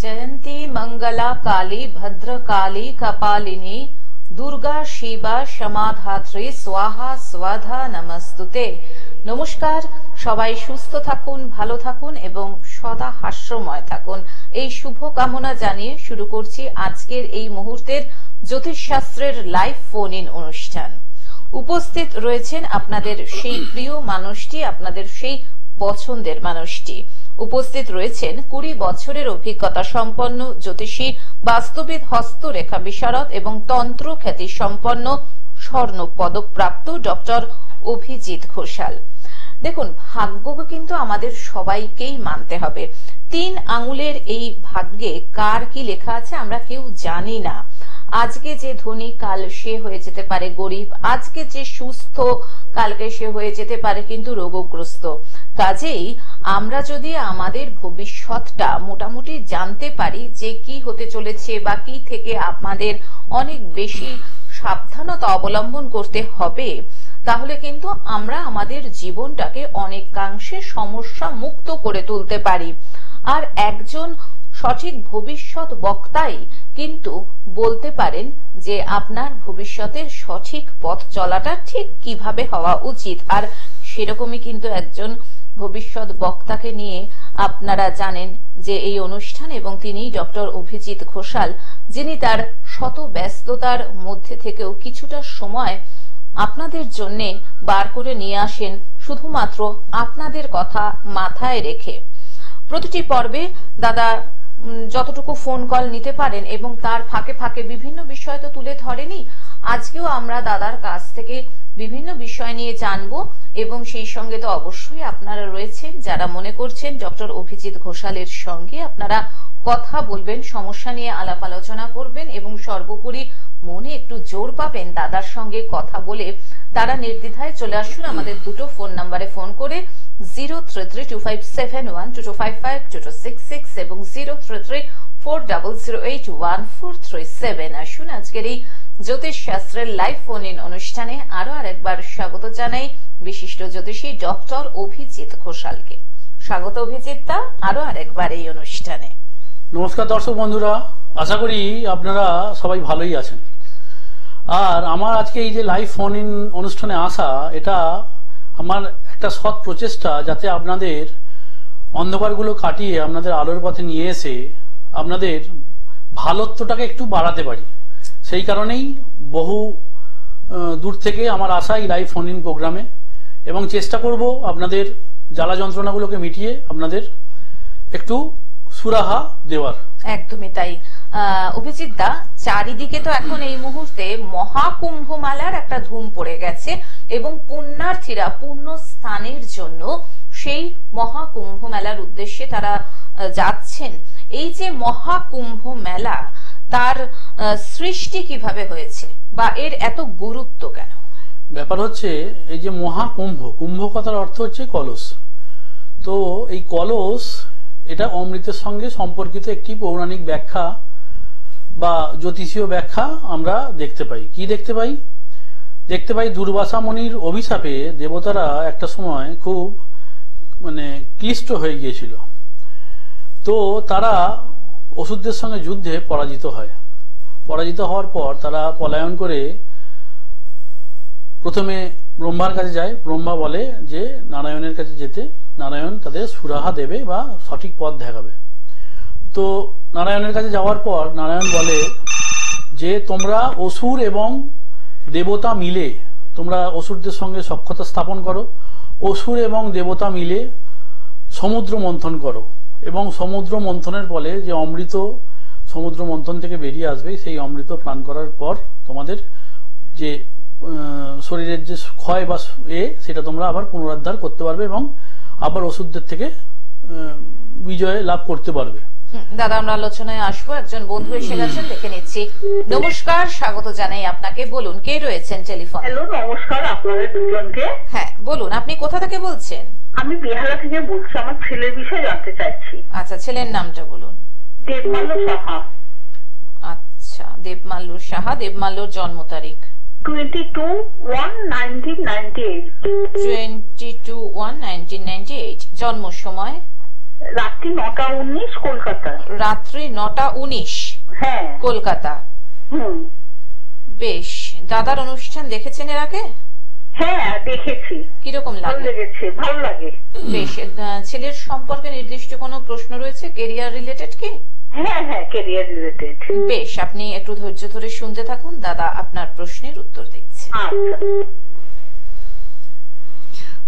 जयंती मंगला काली भद्रकाली कपालिनी দুর্গা শিবা সমাধাত্রী স্বাহা স্বাধা নমস্তুতে। নমস্কার, সবাই সুস্থ থাকুন, ভালো থাকুন এবং সদা হাস্যময় থাকুন, এই শুভ কামনা জানিয়ে শুরু করছি আজকের এই মুহূর্তের জ্যোতিষশাস্ত্রের লাইভ ফোন ইন অনুষ্ঠান। উপস্থিত রয়েছেন আপনাদের সেই প্রিয় মানুষটি, আপনাদের সেই পছন্দের মানুষটি। উপস্থিত রয়েছেন 20 বছরের অভিজ্ঞতা সম্পন্ন জ্যোতিষী, বাস্তবিদ, হস্তরেখা বিশারদ এবং তন্ত্র খ্যাতি সম্পন্ন স্বর্ণ পদক প্রাপ্ত ডক্টর অভিজিৎ ঘোষাল। দেখুন, ভাগ্যকে কিন্তু আমাদের সবাইকেই মানতে হবে। 3 আঙুলের এই ভাগ্যে কার কি লেখা আছে আমরা কেউ জানি না। আজকে যে ধনী কাল সে হয়ে যেতে পারে গরিব, আজকে যে সুস্থ কালকে সে হয়ে যেতে পারে কিন্তু রোগগ্রস্ত। কাজেই আমরা যদি আমাদের ভবিষ্যৎটা মোটামুটি জানতে পারি যে কি হতে চলেছে বা কি থেকে আমাদের অনেক বেশি সাবধানতা অবলম্বন করতে হবে, তাহলে কিন্তু আমরা আমাদের জীবনটাকে অনেকাংশে সমস্যা মুক্ত করে তুলতে পারি। আর একজন সঠিক ভবিষ্যৎ বক্তাই কিন্তু বলতে পারেন যে আপনার ভবিষ্যতের সঠিক পথ চলাটা ঠিক কিভাবে হওয়া উচিত। আর সেরকমই কিন্তু একজন ভবিষ্যৎ বক্তাকে নিয়ে আপনারা জানেন যে এই অনুষ্ঠান, এবং তিনি ডক্টর অভিজিৎ ঘোষাল, যিনি তার শত ব্যস্ততার মধ্যে থেকেও কিছুটা সময় আপনাদের জন্য বার করে নিয়ে আসেন শুধুমাত্র আপনাদের কথা মাথায় রেখে। প্রতিটি পর্বে দাদা যতটুকু ফোন কল নিতে পারেন এবং তার ফাঁকে ফাঁকে বিভিন্ন বিষয় তো তুলে ধরেনি, আজকেও আমরা দাদার কাছ থেকে বিভিন্ন বিষয় নিয়ে জানবো। এবং সেই সঙ্গে তো অবশ্যই আপনারা রয়েছেন যারা মনে করছেন ডক্টর অভিজিৎ ঘোষালের সঙ্গে আপনারা কথা বলবেন, সমস্যা নিয়ে আলাপ আলোচনা করবেন এবং সর্বোপরি মনে একটু জোর পাবেন দাদার সঙ্গে কথা বলে। তারা নির্দ্বিধায় চলে আসুন আমাদের দুটো ফোন নাম্বারে ফোন করে, 0332571225 2266 এবং 033400814337। আসুন আজকের এই জ্যোতিষ শাস্ত্রের লাইভ ফোন ইন অনুষ্ঠানে আরো আরেকবার স্বাগত জানাই বিশিষ্ট জ্যোতিষী ডক্টর অভিজিৎ ঘোষালকে। স্বাগত অভিজিৎ দা আরো আরেকবার এই অনুষ্ঠানে। নমস্কার দর্শক বন্ধুরা, আশা করি আপনারা সবাই ভালোই আছেন। আর আমার আজকে এই যে লাইভ ফোন ইন অনুষ্ঠানে আসা, এটা আমার একটা সৎ প্রচেষ্টা যাতে আপনাদের অন্ধকারগুলো কাটিয়ে আপনাদের আলোর পথে নিয়ে এসে আপনাদের ভালোত্বটাকে একটু বাড়াতে পারি। সেই কারণেই বহু দূর থেকে আমার আসা এই লাইভ ফোন ইন প্রোগ্রামে, এবং চেষ্টা করব আপনাদের জ্বালা যন্ত্রণাগুলোকে মিটিয়ে আপনাদের একটু সুরাহা দেওয়ার। একদমই তাই। অভিজিৎ দা, চারিদিকে তো এখন এই মুহূর্তে মহাকুম্ভ মেলার একটা ধুম পড়ে গেছে এবং পুণ্যার্থীরা পুণ্য স্থানের জন্য সেই মহাকুম্ভ মেলার উদ্দেশ্যে তারা যাচ্ছেন। এই যে মহাকুম্ভ মেলা, তার সৃষ্টি কিভাবে হয়েছে বা এর এত গুরুত্ব কেন? ব্যাপার হচ্ছে, এই যে মহাকুম্ভ, কুম্ভ কথার অর্থ হচ্ছে কলস। তো এই কলস, এটা অমৃতের সঙ্গে সম্পর্কিত একটি পৌরাণিক ব্যাখ্যা বা জ্যোতিষীয় ব্যাখ্যা আমরা দেখতে পাই। কি দেখতে পাই? দেখতে পাই দুর্বাসা মুনির অভিশাপে দেবতারা একটা সময় খুব ক্লিষ্ট হয়ে গিয়েছিল। তো তারা অসুরদের সঙ্গে যুদ্ধে পরাজিত হয়। পরাজিত হওয়ার পর তারা পলায়ন করে প্রথমে ব্রহ্মার কাছে যায়। ব্রহ্মা বলে যে নারায়ণের কাছে যেতে, নারায়ণ তাদের সুরাহা দেবে বা সঠিক পথ দেখাবে। তো নারায়ণের কাছে যাওয়ার পর নারায়ণ বলে যে তোমরা অসুর এবং দেবতা মিলে তোমরা অসুরদের সঙ্গে সখ্যতা স্থাপন করো, অসুর এবং দেবতা মিলে সমুদ্র মন্থন করো, এবং সমুদ্র মন্থনের ফলে যে অমৃত সমুদ্র মন্থন থেকে বেরিয়ে আসবে, সেই অমৃত পান করার পর তোমাদের যে শরীরের যে ক্ষয় বা সেটা তোমরা আবার পুনরুদ্ধার করতে পারবে এবং আবার অসুরদের থেকে বিজয় লাভ করতে পারবে। দাদা, আমরা আলোচনায় আসবো। একজন বন্ধু এসে গেছেন, দেখে নিচ্ছি। নমস্কার, স্বাগত জানাই আপনাকে। বলুন, কে রয়েছেন টেলিফোন? হ্যালো, নমস্কার আপনাদের দুজনকে। হ্যাঁ বলুন, আপনি কোথা থেকে বলছেন? আমি বিহার থেকে বলছি, আমার ছেলের বিষয়ে জানতে চাইছি। আচ্ছা, ছেলের নামটা বলুন। দেবমাল্য সাহা। আচ্ছা, দেবমাল্য সাহা। দেবমাল্যর জন্ম তারিখ? 22/1/1998। 22/1/1998। জন্ম সময়? রাত্রি 9টা 19 কলকাতা। রাত্রি 9:19 হ্যাঁ। কলকাতা। বেশ, দাদার অনুষ্ঠান দেখেছেন এর আগে? হ্যাঁ দেখেছি। কিরকম ভালো লাগে? লেগেছে, ভালো লাগে। বেশ, ছেলের সম্পর্কে নির্দিষ্ট কোনো প্রশ্ন রয়েছে, কেরিয়ার রিলেটেড কি? হ্যাঁ হ্যাঁ, ক্যারিয়ার রিলেটেড। বেশ, আপনি একটু ধৈর্য ধরে শুনতে থাকুন, দাদা আপনার প্রশ্নের উত্তর দিচ্ছে। আচ্ছা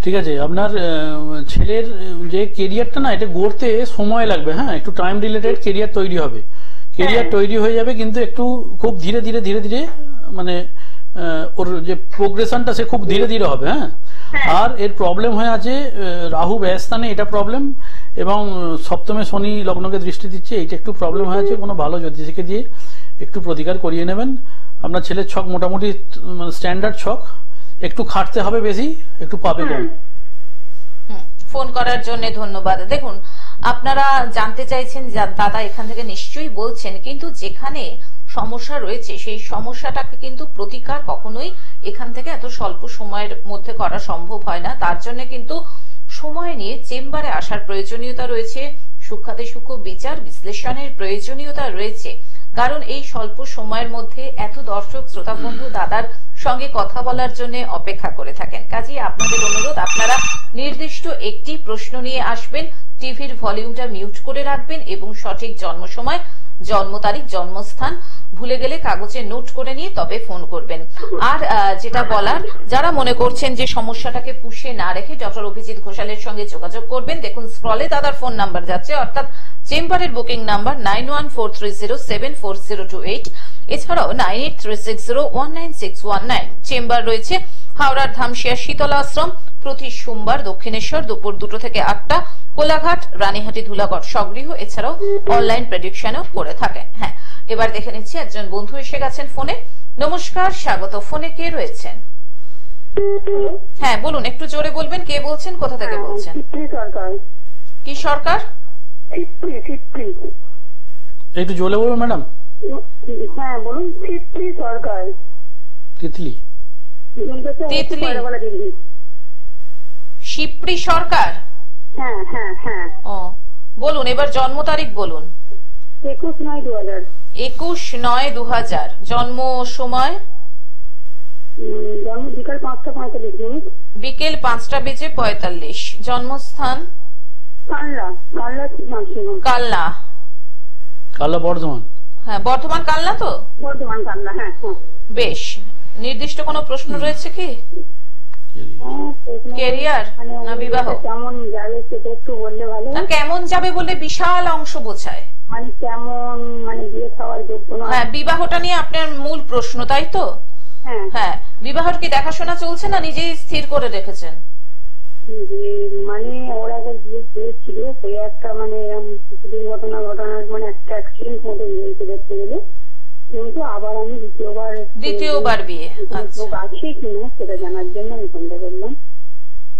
ঠিক আছে। আপনার ছেলের যে কেরিয়ারটা না, এটা গড়তে সময় লাগবে। হ্যাঁ, একটু টাইম রিলেটেড কেরিয়ার তৈরি হবে, কেরিয়ার তৈরি হয়ে যাবে, কিন্তু একটু খুব ধীরে ধীরে ধীরে ধীরে মানে ওর যে প্রোগ্রেশনটা সে খুব ধীরে ধীরে হবে। হ্যাঁ, আর এর প্রবলেম হয়ে আছে রাহু ব্যয়স্থানে, এটা প্রবলেম, এবং সপ্তমে শনি লগ্নকে দৃষ্টি দিচ্ছে, এইটা একটু প্রবলেম হয়ে আছে। কোনো ভালো জ্যোতিষীকে দিয়ে একটু প্রতিকার করিয়ে নেবেন। আপনার ছেলের ছক মোটামুটি স্ট্যান্ডার্ড ছক, একটু খাটতে হবে বেশি, একটু পাবে কম। ফোন করার জন্য ধন্যবাদ। দেখুন, আপনারা জানতে চাইছেন, দাদা এখান থেকে নিশ্চয়ই বলছেন, কিন্তু যেখানে সমস্যা রয়েছে সেই সমস্যাটাকে কিন্তু প্রতিকার কখনোই এখান থেকে এত স্বল্প সময়ের মধ্যে করা সম্ভব হয় না। তার জন্য কিন্তু সময় নিয়ে চেম্বারে আসার প্রয়োজনীয়তা রয়েছে, সূক্ষ্মাতি সূক্ষ্ম বিচার বিশ্লেষণের প্রয়োজনীয়তা রয়েছে। কারণ এই স্বল্প সময়ের মধ্যে এত দর্শক শ্রোতা বন্ধু দাদার সঙ্গে কথা বলার জন্য অপেক্ষা করে থাকেন। কাজেই আপনাদের অনুরোধ, আপনারা নির্দিষ্ট একটি প্রশ্ন নিয়ে আসবেন, টিভির ভলিউমটা মিউট করে রাখবেন এবং সঠিক জন্ম সময়, জন্ম তারিখ, জন্মস্থান ভুলে গেলে কাগজে নোট করে নিয়ে তবে ফোন করবেন। আর যেটা বলার, যারা মনে করছেন যে সমস্যাটাকে পুষে না রেখে ডক্টর অভিজিৎ ঘোষালের সঙ্গে যোগাযোগ করবেন, দেখুন স্ক্রলে দাদার ফোন নাম্বার যাচ্ছে, অর্থাৎ চেম্বারের বুকিং নাম্বার 9143074028, এছাড়াও 9836019619। চেম্বার রয়েছে হাওড়ার ধামশিয়া শীতলা আশ্রম, প্রতি সোমবার দক্ষিণেশ্বর দুপুর 2টা থেকে 8টা, কোলাঘাট, রানীহাটি, ধুলাগড় স্বগৃহ, এছাড়াও অনলাইন প্রেডিকশনও করে থাকেন। হ্যাঁ, এবার দেখে নিচ্ছি একজন বন্ধু এসে গেছেন ফোনে। নমস্কার, স্বাগত। ফোনে কে রয়েছেন? হ্যাঁ বলুন, একটু জোরে বলবেন, কে বলছেন, কোথা থেকে বলছেন? কি সরকার? একটু জোরে বলুন ম্যাডাম। হ্যাঁ বলুন। সরকার, তিতলি। তিতলি, শিপ্রি সরকার। হ্যাঁ হ্যাঁ হ্যাঁ। ও, বলুন এবার জন্ম তারিখ বলুন। 21/9/2000। 21/9/2000। জন্ম সময়? জন্ম বিকাল 5:45। বিকেল 5:45। জন্মস্থান? কালনা। কালনা বর্ধমান। হ্যাঁ, বর্ধমান কালনা তো? বর্ধমান কালনা, হ্যাঁ। বেশ, নির্দিষ্ট কোনো প্রশ্ন রয়েছে কি? ক্যারিয়ার না বিবাহ? কেমন যাবে সেটা একটু বললে ভালো। না, কেমন যাবে বলে বিশাল অংশ বোঝায়, মানে কেমন, মানে বিয়ে খাওয়ার যোগ্য নয়। হ্যাঁ, বিবাহটা নিয়ে আপনার মূল প্রশ্ন, তাই তো? হ্যাঁ হ্যাঁ, বিবাহর কি দেখাশোনা চলছে না নিজেই স্থির করে রেখেছেন? মানে ওর আগে বিয়ে হয়েছিল, সেই একটা মানে দুর্ঘটনার মানে একটা অ্যাক্সিডেন্ট মতো হয়েছে দেখতে গেলে, কিন্তু আবার আমি দ্বিতীয়বার বিয়ে আছে কিনা সেটা জানার জন্য আমি ফোনটা করলাম।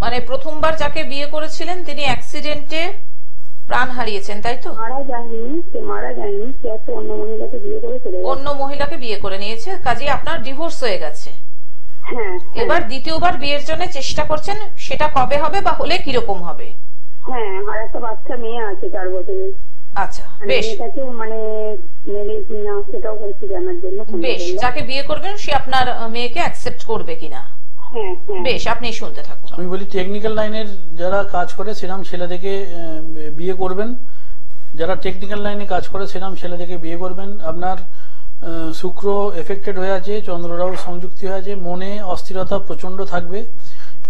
মানে প্রথমবার যাকে বিয়ে করেছিলেন তিনি অ্যাক্সিডেন্টে প্রাণ হারিয়েছেন, তাই তো? মারা যায়নি, সে একটা অন্য মহিলাকে বিয়ে করে চলে গেছে। অন্য মহিলাকে বিয়ে করে নিয়েছে, কাজে আপনার ডিভোর্স হয়ে গেছে। হ্যাঁ, এবার দ্বিতীয়বার বিয়ের জন্য চেষ্টা করছেন, সেটা কবে হবে বা হলে কিরকম হবে? হ্যাঁ, আর একটা বাচ্চা মেয়ে আছে 4 বছরের। আচ্ছা, বেশ। মানে মেয়ে কিনা সেটাও বলছি জানার জন্য। বেশ, যাকে বিয়ে করবেন সে আপনার মেয়েকে অ্যাকসেপ্ট করবে কিনা? বেশ, আপনি শুনতে থাকুন। আমি বলি, টেকনিক্যাল লাইনের যারা কাজ করে সেরকম ছেলে থেকে বিয়ে করবেন, যারা টেকনিক্যাল লাইনে কাজ করে সেরকম ছেলে থেকে বিয়ে করবেন। আপনার শুক্র এফেক্টেড হয়ে আছে, চন্দ্ররাও সংযুক্তি হয়ে আছে, মনে অস্থিরতা প্রচন্ড থাকবে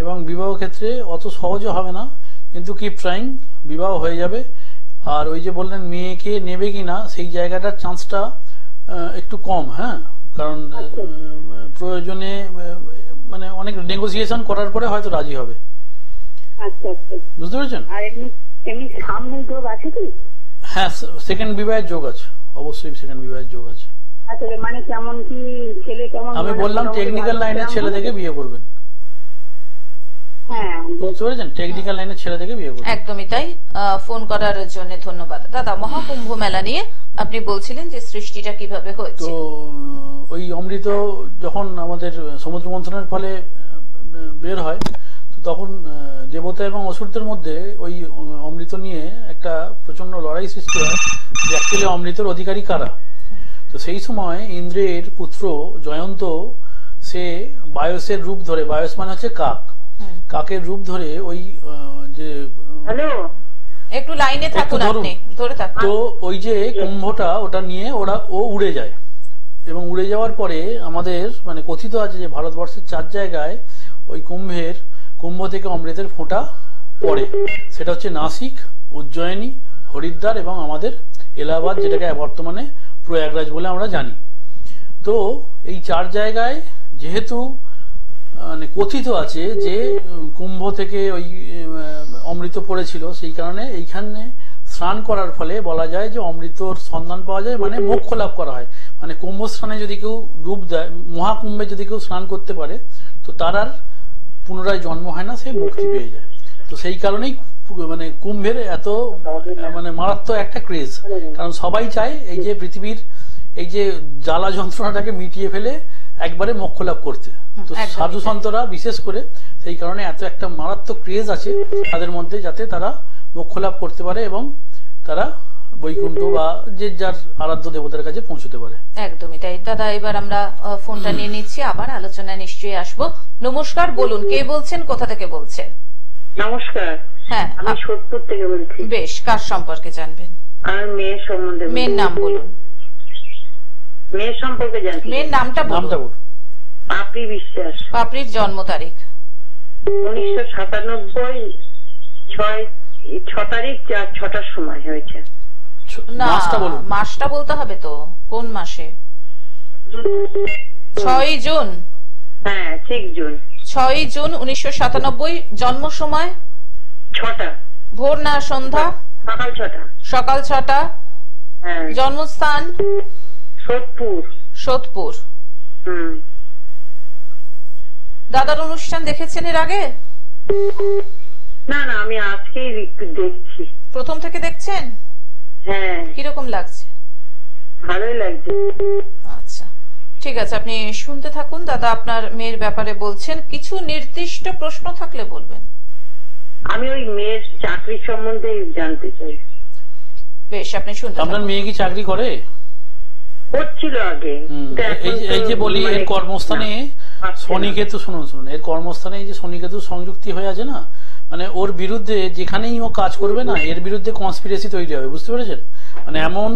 এবং বিবাহ ক্ষেত্রে অত সহজে হবে না, কিন্তু কিপ ট্রাইং, বিবাহ হয়ে যাবে। আর ওই যে বললেন মেয়েকে নেবে কিনা, সেই জায়গাটার চান্সটা একটু কম। হ্যাঁ, কারণ প্রয়োজনে মানে অনেক নেগোসিয়েশন করার পরে হয়তো রাজি হবে। বুঝতে পেরেছেন? হ্যাঁ, সেকেন্ড বিবাহের যোগ আছে, অবশ্যই সেকেন্ড বিবাহের যোগ আছে। মানে কেমন কি ছেলে, কেমন আমি বললাম টেকনিক্যাল লাইনের ছেলে থেকে বিয়ে করবেন। হ্যাঁ, বুঝতে পেরেছেন? টেকনিক্যাল লাইনের ছেলে থেকে বিয়ে করবেন। একদমই তাই। ফোন করার জন্য ধন্যবাদ। দাদা, মহাকুম্ভ মেলা নিয়ে আপনি বলছিলেন যে সৃষ্টিটা কিভাবে হয়েছে। তো ওই অমৃত যখন আমাদের সমুদ্র মন্থনের ফলে বের হয়, তো তখন দেবতা এবং অসুরদের মধ্যে ওই অমৃত নিয়ে একটা প্রচন্ড লড়াই সৃষ্টি হয় যে অ্যাকচুয়ালি অমৃতের অধিকারী কারা। তো সেই সময় ইন্দ্রের পুত্র জয়ন্ত সে বায়সের রূপ ধরে, বায়স মানে হচ্ছে কাক, কাকের রূপ ধরে ওই যে একটু লাইনে থাকুন আপনি, ধরে থাকুন। তো ওই যে কুম্ভটা ওটা নিয়ে ও উড়ে যায়, এবং উড়ে যাওয়ার পরে আমাদের মানে কথিত আছে যে ভারতবর্ষের 4 জায়গায় ওই কুম্ভ থেকে অমৃতের ফোঁটা পড়ে। সেটা হচ্ছে নাসিক, উজ্জয়িনী, হরিদ্বার এবং আমাদের এলাহাবাদ, যেটাকে বর্তমানে প্রয়াগরাজ বলে আমরা জানি। তো এই 4 জায়গায় যেহেতু মানে কথিত আছে যে কুম্ভ থেকে ওই অমৃত পড়েছিল, সেই কারণে এইখানে স্নান করার ফলে বলা যায় যে অমৃতর সন্ধান পাওয়া যায়, মানে মোক্ষ লাভ করা হয়। মানে কুম্ভ স্নানে যদি কেউ ডুব দেয়, মহাকুম্ভে যদি কেউ স্নান করতে পারে, তো তার আর পুনরায় জন্ম হয় না, সে মুক্তি পেয়ে যায়। তো সেই কারণেই মানে কুম্ভের এত মানে মারাত্মক একটা ক্রেজ, কারণ সবাই চায় এই যে পৃথিবীর এই যে জ্বালা যন্ত্রণাটাকে মিটিয়ে ফেলে একবারে মোক্ষ লাভ করতে। তো সাধু সন্তরা বিশেষ করে সেই কারণে এত একটা মারাত্মক ক্রেজ আছে তাদের মধ্যে, যাতে তারা মোক্ষ লাভ করতে পারে এবং তারা বৈকুণ্ঠ বা যে যার আরাধ্য দেবতার কাছে পৌঁছতে পারে। একদমই তাই। দাদা, এবার আমরা ফোনটা নিয়ে নিচ্ছি, আবার আলোচনায় নিশ্চয়ই আসবো। নমস্কার, বলুন কে বলছেন, কোথা থেকে বলছেন? নমস্কার। হ্যাঁ, আমি সোদপুর থেকে বলছি। বেশ, কার সম্পর্কে জানবেন? আমার মেয়ের সম্বন্ধে। মেয়ের নাম বলুন। মেয়ের সম্পর্কে জানতে। মেয়ের নামটা বলুন। পাপড়ি বিশ্বাস। পাপড়ির জন্ম তারিখ 1997 6 তারিখ 6টার সময় হয়েছে। না, মাসটা বলতে হবে তো, কোন মাসে? 6 জুন। হ্যাঁ, 6 জুন। 6 জুন 1997। জন্ম সময় 6টা। ভোর না সন্ধ্যা? সকাল 6টা। সকাল 6টা। হ্যাঁ। জন্মস্থান সোদপুর। সোদপুর। দাদার অনুষ্ঠান দেখেছেন এর আগে? না না, আমি আজকেই দেখছি। প্রথম থেকে দেখছেন? হ্যাঁ। কিরকম লাগছে? ভালোই লাগছে। আচ্ছা, ঠিক আছে, আপনি শুনতে থাকুন। দাদা আপনার মেয়ের ব্যাপারে বলছেন, কিছু নির্দিষ্ট প্রশ্ন থাকলে বলবেন। আমি ওই মেয়ের চাকরি সম্বন্ধে জানতে চাই। বেশ, আপনি শুনতে থাকুন। আপনার মেয়ে কি চাকরি করে? করছিল আগে। এই যে বলি, এর কর্মস্থানে শনিকেতু, শুনুন, এর কর্মস্থানে এই যে শনিকেতু সংযুক্তি হয়ে আছে না, মানে ওর বিরুদ্ধে যেখানেই ও কাজ করবে না, এর বিরুদ্ধে কনস্পিরেসি তৈরি হবে, বুঝতে পেরেছেন? মানে এমন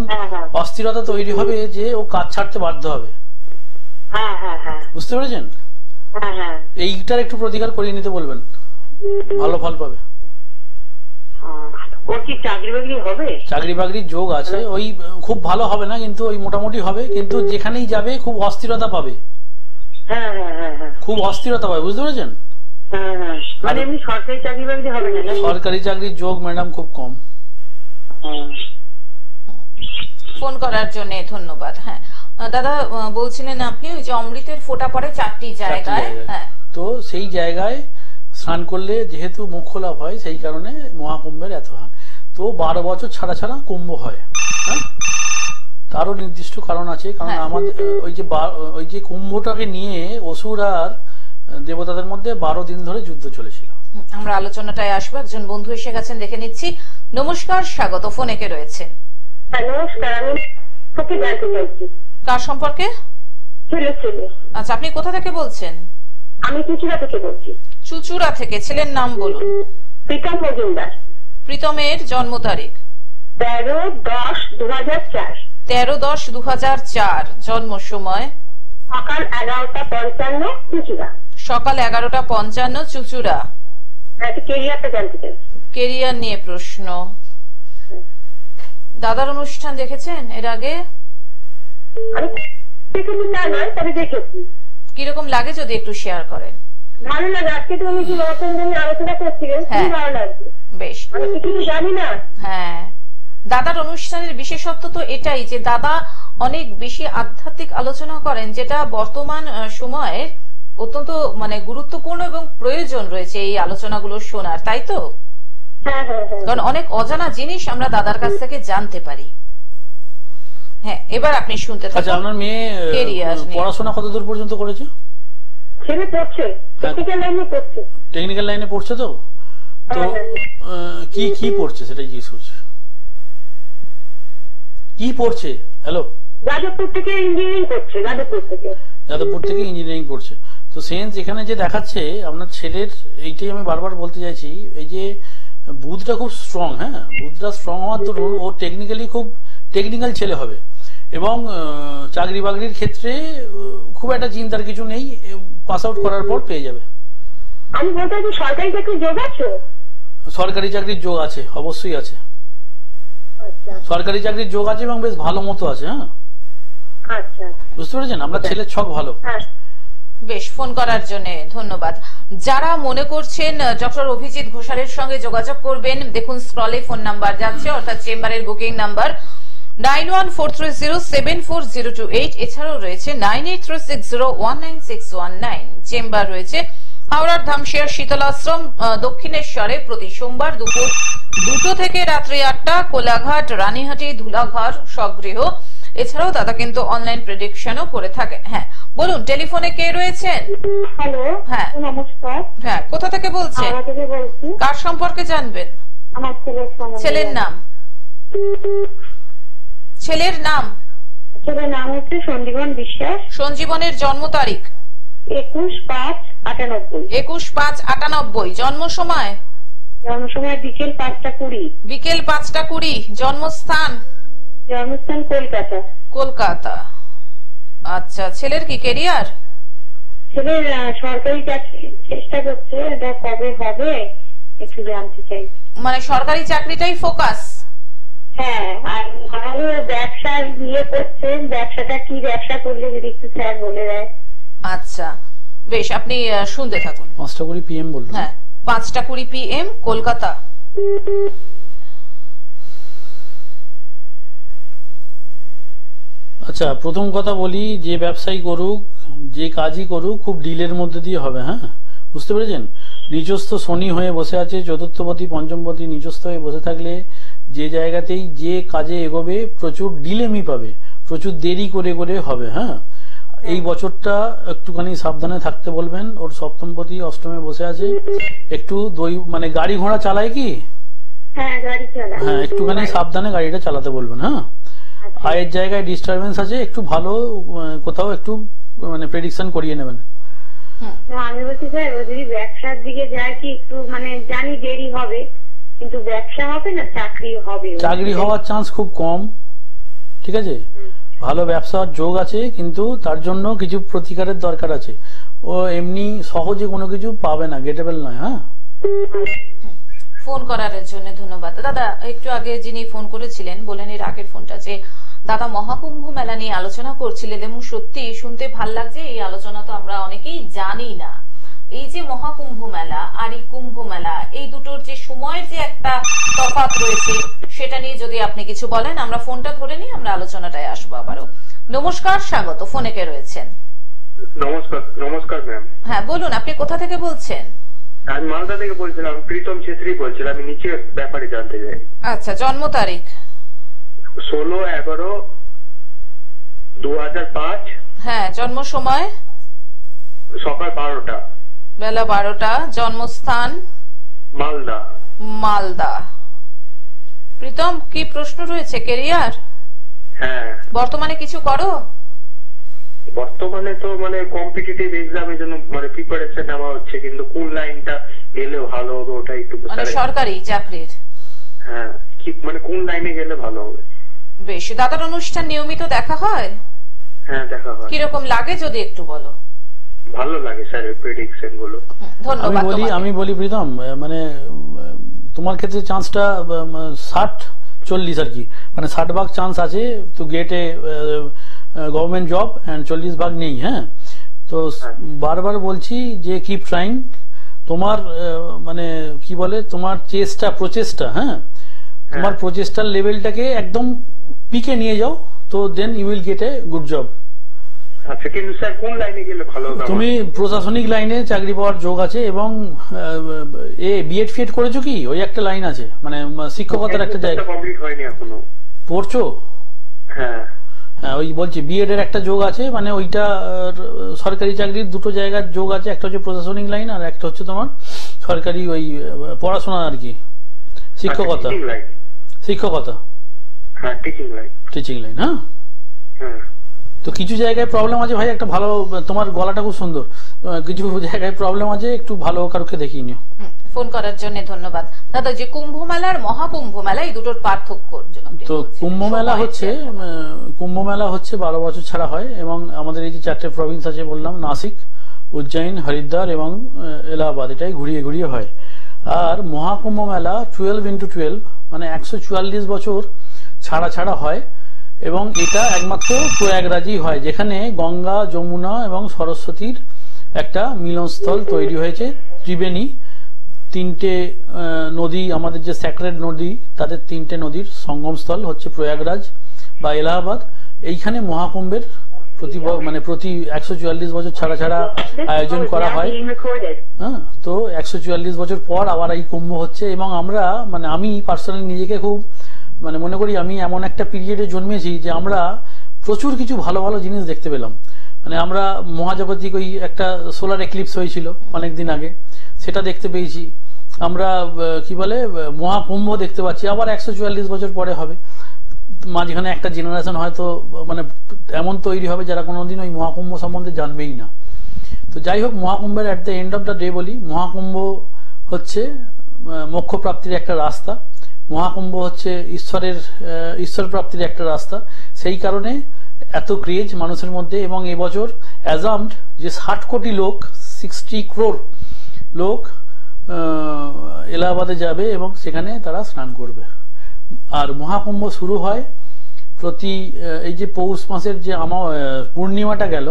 অস্থিরতা তৈরি হবে যে ও কাজ ছাড়তে বাধ্য হবে। বুঝতে পেরেছেন? এইটার একটু প্রতিকার করিয়ে নিতে বলবেন, ভালো ফল পাবে। ওর কি চাকরি বাকরি হবে? চাকরি বাকরির যোগ আছে, ওই খুব ভালো হবে না, কিন্তু ওই মোটামুটি হবে, কিন্তু যেখানেই যাবে খুব অস্থিরতা পাবে। খুব অস্থিরতা পাবে, বুঝতে পেরেছেন? মানে এমনি সরকারি চাকরি বাকরি হবে না? সরকারি চাকরির যোগ ম্যাডাম খুব কম। ফোন করার জন্য ধন্যবাদ। হ্যাঁ দাদা, বলছিলেন আপনি ওই যে অমৃতের ফোঁটা পড়ে 4টি জায়গায়। হ্যাঁ, তো সেই জায়গায় স্নান করলে যেহেতু মোক্ষ লাভ হয়, সেই কারণে মহাকুম্ভের এত হান। তো 12 বছর ছাড়া ছাড়া কুম্ভ হয়। হ্যাঁ, তারও নির্দিষ্ট কারণ আছে, কারণ আমাদের ওই যে কুম্ভটাকে নিয়ে অসুর আর দেবতাদের মধ্যে 12 দিন ধরে যুদ্ধ চলেছিল। আমরা আলোচনাটায় আসবো। একজন বন্ধু এসে গেছেন, দেখে নিচ্ছি। নমস্কার, স্বাগত। ফোনে কে রয়েছেন? নমস্কার, আমি তোকে জানতে চাইছি। কার সম্পর্কে? ছেলে। আচ্ছা, আপনি কোথা থেকে বলছেন? আমি চুচুড়া থেকে বলছি। চুচুড়া থেকে। ছেলের নাম বলুন। প্রীতম মজুমদার। প্রীতমের জন্ম তারিখ 13-10-2004। 13-10-2004। জন্ম সময় সকাল 11টা 55 চুচুড়া। সকাল 11টা 55 চুচুড়া। কেরিয়ারটা জানতে চাইছি। কেরিয়ার নিয়ে প্রশ্ন। দাদার অনুষ্ঠান দেখেছেন এর আগে? কিরকম লাগে যদি একটু শেয়ার করেন? ভালো লাগে। আজকে তুমি কি নতুন দিনে আলোচনা করছিলেন, ভালো লাগছে। বেশ, আমি কিছু জানি না। হ্যাঁ, দাদার অনুষ্ঠানের বিশেষত্ব তো এটাই যে দাদা অনেক বেশি আধ্যাত্মিক আলোচনা করেন, যেটা বর্তমান সময়ে অত্যন্ত মানে গুরুত্বপূর্ণ এবং প্রয়োজন রয়েছে এই আলোচনাগুলো শোনার, তাই তো? কারণ অনেক অজানা জিনিস আমরা দাদার কাছ থেকে জানতে পারি। হ্যাঁ, এবার আপনি শুনতে থাকুন। আচ্ছা, আপনার মেয়ে পড়াশোনা কতদূর পর্যন্ত করেছে? ছেলে পড়ছে, টেকনিক্যাল লাইনে পড়ছে। টেকনিক্যাল লাইনে পড়ছে তো কি কি পড়ছে সেটাই জিজ্ঞেস করছে, কি পড়ছে? হ্যালো, যাদবপুর থেকে ইঞ্জিনিয়ারিং করছে, যাদবপুর থেকে ইঞ্জিনিয়ারিং পড়ছে। তো সেন্স এখানে যে দেখাচ্ছে আপনার ছেলের, এইটাই আমি বারবার বলতে চাইছি, এই যে বুধটা খুব স্ট্রং, হ্যাঁ বুধটা স্ট্রং হওয়ার দরুন ও টেকনিক্যালি খুব টেকনিক্যাল ছেলে হবে এবং চাকরি বাকরির ক্ষেত্রে খুব একটা চিন্তার কিছু নেই, পাস আউট করার পর পেয়ে যাবে। আমি বলতে চাই সরকারি চাকরির যোগ আছে? সরকারি চাকরির যোগ আছে, অবশ্যই আছে। সরকারি চাকরির যোগ আছে এবং বেশ ভালো মতো আছে। হ্যাঁ আচ্ছা, বুঝতে পেরেছেন, আপনার ছেলের ছক ভালো। বেশ, ফোন করার জন্য ধন্যবাদ। যারা মনে করছেন ডক্টর অভিজিৎ ঘোষালের সঙ্গে যোগাযোগ করবেন, দেখুন স্ক্রলে ফোন নাম্বার যাচ্ছে, অর্থাৎ চেম্বারের বুকিং নাম্বার 9143074028, এছাড়াও রয়েছে 9836019619। চেম্বার রয়েছে হাওড়ার ধামশিয়া শীতলাশ্রম দক্ষিণেশ্বরে প্রতি সোমবার দুপুর 2টো থেকে রাত্রি 8টা, কোলাঘাট, রানীহাটি, ধুলাঘর স্বগৃহ। এছাড়াও দাদা কিন্তু অনলাইন প্রেডিকশনও করে থাকেন। হ্যাঁ বলুন, টেলিফোনে কে রয়েছেন? হ্যালো, হ্যাঁ নমস্কার। হ্যাঁ, কোথা থেকে বলছেন? কার সম্পর্কে জানবেন? আমার ছেলের নাম। ছেলের নাম হচ্ছে সঞ্জীবন বিশ্বাস। সঞ্জীবনের জন্ম তারিখ 21/5/98। 21/5/98। জন্ম সময় বিকেল 5:20। বিকেল 5:20। জন্মস্থান কলকাতা। কলকাতা। আচ্ছা, ছেলের কি ক্যারিয়ার? ছেলের সরকারি চাকরি চেষ্টা করছে, এটা কবে হবে একটু জানতে চাই। মানে সরকারি চাকরিটাই ফোকাস? হ্যাঁ, আর ভালো ব্যবসার ইয়ে করছে, ব্যবসাটা কি ব্যবসা করলে যদি একটু স্যার বলে দেয়। আচ্ছা বেশ, আপনি শুনতে থাকুন। 5:20 PM বলুন। হ্যাঁ, 5:20 PM, কলকাতা। আচ্ছা, প্রথম কথা বলি, যে ব্যবসায়ী করুক, যে কাজই করুক, খুব ডিলের মধ্যে দিয়ে হবে। হ্যাঁ, বুঝতে পেরেছেন? নিজস্ব শনি হয়ে বসে আছে, চতুর্থপতি পঞ্চমপতি নিজস্ব হয়ে বসে থাকলে যে জায়গাতেই যে কাজে এগোবে প্রচুর ডিলেমি পাবে, প্রচুর দেরি করে করে হবে। হ্যাঁ, এই বছরটা একটুখানি সাবধানে থাকতে বলবেন। ওর সপ্তমপতি অষ্টমে বসে আছে, একটু মানে গাড়ি ঘোড়া চালায় কি? হ্যাঁ, একটুখানি সাবধানে গাড়িটা চালাতে বলবেন। হ্যাঁ, আয়ের জায়গায় ডিস্টারবেন্স আছে, একটু ভালো কোথাও একটু মানে প্রেডিকশন করিয়ে নেবেন। আমি বলছি স্যার, ও যদি ব্যবসার দিকে যায় কি একটু মানে জানি দেরি হবে, কিন্তু ব্যবসা হবে না চাকরি হবে? চাকরি হওয়ার চান্স খুব কম, ঠিক আছে? ভালো ব্যবসার যোগ আছে, কিন্তু তার জন্য কিছু প্রতিকারের দরকার আছে। ও এমনি সহজে কোনো কিছু পাবে না, গেটেবল নয়। হ্যাঁ, ফোন করার জন্য ধন্যবাদ। দাদা একটু আগে যিনি ফোন করেছিলেন বলেন এর আগের ফোনটা, যে দাদা মহাকুম্ভ মেলা নিয়ে আলোচনা করছিলেন এবং সত্যি শুনতে ভাল লাগছে। এই আলোচনা তো আমরা অনেকেই জানি না। এই যে মহাকুম্ভ মেলা আর এই কুম্ভ মেলা, এই দুটোর যে সময়ের যে একটা তফাৎ রয়েছে, সেটা নিয়ে যদি আপনি কিছু বলেন। আমরা ফোনটা ধরে নিই, আমরা আলোচনাটায় আসবো আবারও। নমস্কার, স্বাগত। ফোনে কে রয়েছেন? নমস্কার ম্যাম। হ্যাঁ বলুন, আপনি কোথা থেকে বলছেন? আমি মালদা থেকে বলছিলাম, প্রীতম ছেত্রী বলছিলাম। আমি নিচে ব্যাপারে জানতে চাই। আচ্ছা, জন্ম তারিখ? 16/11/2005। হ্যাঁ, জন্ম সময়? সকাল 12টা, বেলা 12টা। জন্মস্থান? মালদা। মালদা। প্রীতম, কি প্রশ্ন রয়েছে? ক্যারিয়ার? হ্যাঁ। বর্তমানে কিছু করো? বর্তমানে তো মানে কম্পিটিটিভ এক্সামের জন্য মানে প্রিপারেশন নেওয়া হচ্ছে, কিন্তু কোন লাইনটা গেলে ভালো হবে ওটা একটু মানে সরকারি চাকরির? হ্যাঁ, কি মানে কোন লাইনে গেলে ভালো হবে? বেশ। দাদার অনুষ্ঠান নিয়মিত দেখা হয়? হ্যাঁ, দেখা হয়। কিরকম লাগে যদি একটু বলো। ভালো লাগে স্যার প্রেডিকশন গুলো। ধন্যবাদ। আমি বলি প্রীতম, মানে তোমার ক্ষেত্রে চান্সটা 60-40 আর কি, মানে 60% চান্স আছে to get a government job and 40% নেই। হ্যাঁ, তো বারবার বলছি যে কিপ ট্রাইং। তোমার মানে কি বলে, তোমার প্রচেষ্টা, হ্যাঁ তোমার প্রচেষ্টার লেভেলটাকে একদম পিকে নিয়ে যাও, তো then you will get a good job. আচ্ছা, কিন্তু স্যার কোন লাইনে গেলে ভালো হবে? তুমি প্রশাসনিক লাইনে চাকরি পাওয়ার যোগ আছে এবং বিএড ফিএড করেছো কি? ওই একটা লাইন আছে, মানে শিক্ষকতার একটা জায়গা। কমপ্লিট হয়নি এখনো। পড়ছো? হ্যাঁ। হ্যাঁ ওই বলছি বিএড এর একটা যোগ আছে, মানে ওইটা সরকারি চাকরির দুটো জায়গার যোগ আছে, একটা হচ্ছে প্রশাসনিক লাইন আর একটা হচ্ছে তোমার সরকারি ওই পড়াশোনা আর কি, শিক্ষকতা। শিক্ষকতা, টিচিং লাইন। হ্যাঁ তো কিছু জায়গায় প্রবলেম আছে ভাই, একটা ভালো, তোমার গলাটা খুব সুন্দর, কিছু জায়গায় প্রবলেম আছে, একটু ভালো কারোকে দেখিয়ে নিও। ফোন করার জন্য ধন্যবাদ দাদা। যে কুম্ভ মেলা আর মহাকুম্ভ মেলা এই দুটোর পার্থক্য? তো কুম্ভ মেলা হচ্ছে 12 বছর ছাড়া হয়, এবং আমাদের এই যে 4টে প্রভিন্স আছে বললাম, নাসিক, উজ্জয়ন, হরিদ্বার এবং এলাহাবাদ, এটাই ঘুরিয়ে ঘুরিয়ে হয়। আর মহাকুম্ভ মেলা 12x12 মানে 144 বছর ছাড়া ছাড়া হয়, এবং এটা একমাত্র প্রয়াগরাজই হয়, যেখানে গঙ্গা, যমুনা এবং সরস্বতীর একটা মিলনস্থল তৈরি হয়েছে। ত্রিবেণী, 3টে নদী, আমাদের যে স্যাক্রেড নদী, তাদের 3টে নদীর সঙ্গমস্থল হচ্ছে প্রয়াগরাজ বা এলাহাবাদ। এইখানে মহাকুম্ভের প্রতি 144 বছর ছাড়া ছাড়া আয়োজন করা হয়। হ্যাঁ, তো 144 বছর পর আবার এই কুম্ভ হচ্ছে, এবং আমরা আমি পার্সোনালি নিজেকে খুব মনে করি আমি এমন একটা পিরিয়ডে জন্মেছি যে আমরা প্রচুর কিছু ভালো ভালো জিনিস দেখতে পেলাম। আমরা মহাজাগতিক ওই একটা সোলার এক্লিপস হয়েছিল অনেকদিন আগে, সেটা দেখতে পেয়েছি। আমরা কি বলে মহাকুম্ভ দেখতে পাচ্ছি, আবার 144 বছর পরে হবে। মাঝখানে একটা জেনারেশন হয়তো এমন তৈরি হবে যারা কোনোদিন ওই মহাকুম্ভ সম্বন্ধে জানবেই না। তো যাই হোক, মহাকুম্ভের at the end of the day বলি, মহাকুম্ভ হচ্ছে মোক্ষ প্রাপ্তির একটা রাস্তা, মহাকুম্ভ হচ্ছে ঈশ্বর প্রাপ্তির একটা রাস্তা। সেই কারণে এত ক্রেজ মানুষের মধ্যে, এবং এবছর অ্যাজাম্ড যে 60 কোটি লোক, 60 crore লোক এলাহাবাদে যাবে এবং সেখানে তারা স্নান করবে। আর মহাকুম্ভ শুরু হয় প্রতি এই যে পৌষ মাসের যে পূর্ণিমাটা গেল,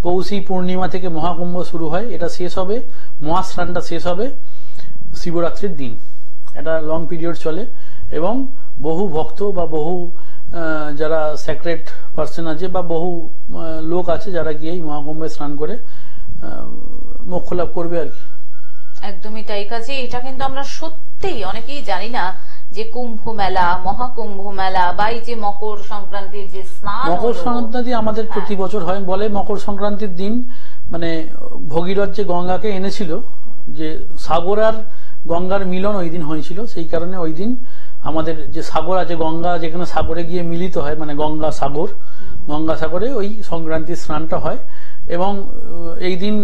পৌষী পূর্ণিমা থেকে মহাকুম্ভ শুরু হয়। এটা শেষ হবে, মহাস্নানটা শেষ হবে শিবরাত্রির দিন। এটা লং পিরিয়ড চলে, এবং বহু ভক্ত বা বহু যারা স্যাক্রেড পার্সন আছে বা বহু লোক আছে যারা গিয়ে মহাকুম্ভে স্নান করে মোক্ষ লাভ করবে আর কি। একদমই তাই। কাজে এটা কিন্তু আমরা সত্যিই অনেকেই জানি না যে কুম্ভ মেলা, মহাকুম্ভ মেলা বা এই যে মকর সংক্রান্তির যে স্নান, মকর সংক্রান্তি আমাদের প্রতি বছর হয়। বলে মকর সংক্রান্তির দিন ভগীরথ যে গঙ্গাকে এনেছিল, যে সাগর আর গঙ্গার মিলন ওই দিন হয়েছিল, সেই কারণে ওই দিন আমাদের যে সাগর আছে, গঙ্গা যেখানে সাগরে গিয়ে মিলিত হয়, গঙ্গা সাগরে ওই সংক্রান্তির স্নানটা হয়। এবং এই দিন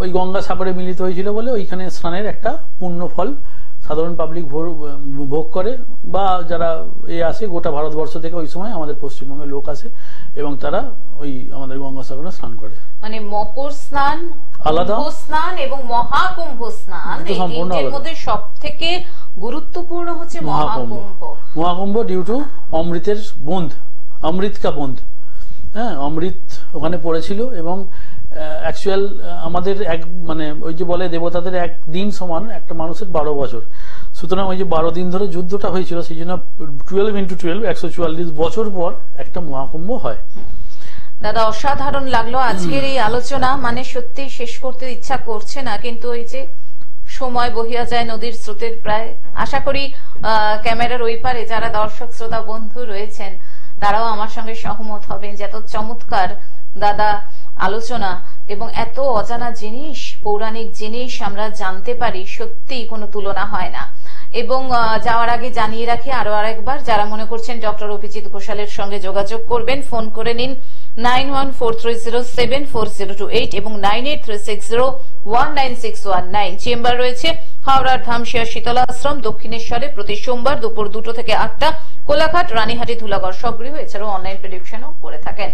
ওই গঙ্গা সাগরে মিলিত হয়েছিল বলে ওইখানে স্নানের একটা পুণ্য ফল সাধারণ পাবলিক ভোগ করে, বা যারা আসে গোটা ভারতবর্ষ থেকে ওই সময় আমাদের পশ্চিমবঙ্গের লোক আসে এবং তারা ওই আমাদের গঙ্গাসাগরে স্নান করে। মকর স্নান আলাদা, স্নান এবং মহাকুম্ভ স্নান এর মধ্যে সব থেকে গুরুত্বপূর্ণ হচ্ছে মহাকুম্ভ। মহাকুম্ভ ডিউ টু অমৃতের বুঁদ, অমৃত কা বুঁদ। হ্যাঁ, অমৃত ওখানে পড়েছিল, এবং অ্যাকচুয়াল আমাদের ওই যে বলে দেবতাদের একদিন সমান একটা মানুষের 12 বছর। সুতরাং ওই যে 12 দিন ধরে যুদ্ধটা হয়েছিল, সেই জন্য 12x12 144 বছর পর একটা মহাকুম্ভ হয়। দাদা, অসাধারণ লাগলো আজকের এই আলোচনা। সত্যি শেষ করতে ইচ্ছা করছে না, কিন্তু এই যে সময় বহিয়া যায় নদীর স্রোতের প্রায়। আশা করি ক্যামেরার ওই পারে যারা দর্শক শ্রোতা বন্ধু রয়েছেন তারাও আমার সঙ্গে সহমত হবেন যে এত চমৎকার দাদা আলোচনা এবং এত অজানা জিনিস, পৌরাণিক জিনিস আমরা জানতে পারি, সত্যি কোনো তুলনা হয় না। এবং যাওয়ার আগে জানিয়ে রাখি আরো আরেকবার, যারা মনে করছেন ডক্টর অভিজিৎ ঘোষালের সঙ্গে যোগাযোগ করবেন, ফোন করে নিন 9143074028 এবং 9836019619। চেম্বার রয়েছে হাওড়ার ধামশিয়া শীতলা আশ্রম, দক্ষিণেশ্বরে, প্রতি সোমবার দুপুর 2 থেকে 8টা, কোলাঘাট, রানীহাটি, ধুলাগড় সবগৃহ। এছাড়াও অনলাইন প্রেডিকশনও করে থাকেন।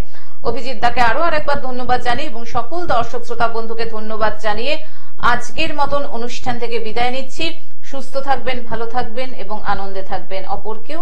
অভিজিৎ দাকে আরো আরেকবার ধন্যবাদ জানিয়ে এবং সকল দর্শক শ্রোতা বন্ধুকে ধন্যবাদ জানিয়ে আজকের মতন অনুষ্ঠান থেকে বিদায় নিচ্ছি। সুস্থ থাকবেন, ভালো থাকবেন এবং আনন্দে থাকবেন, অপরকেও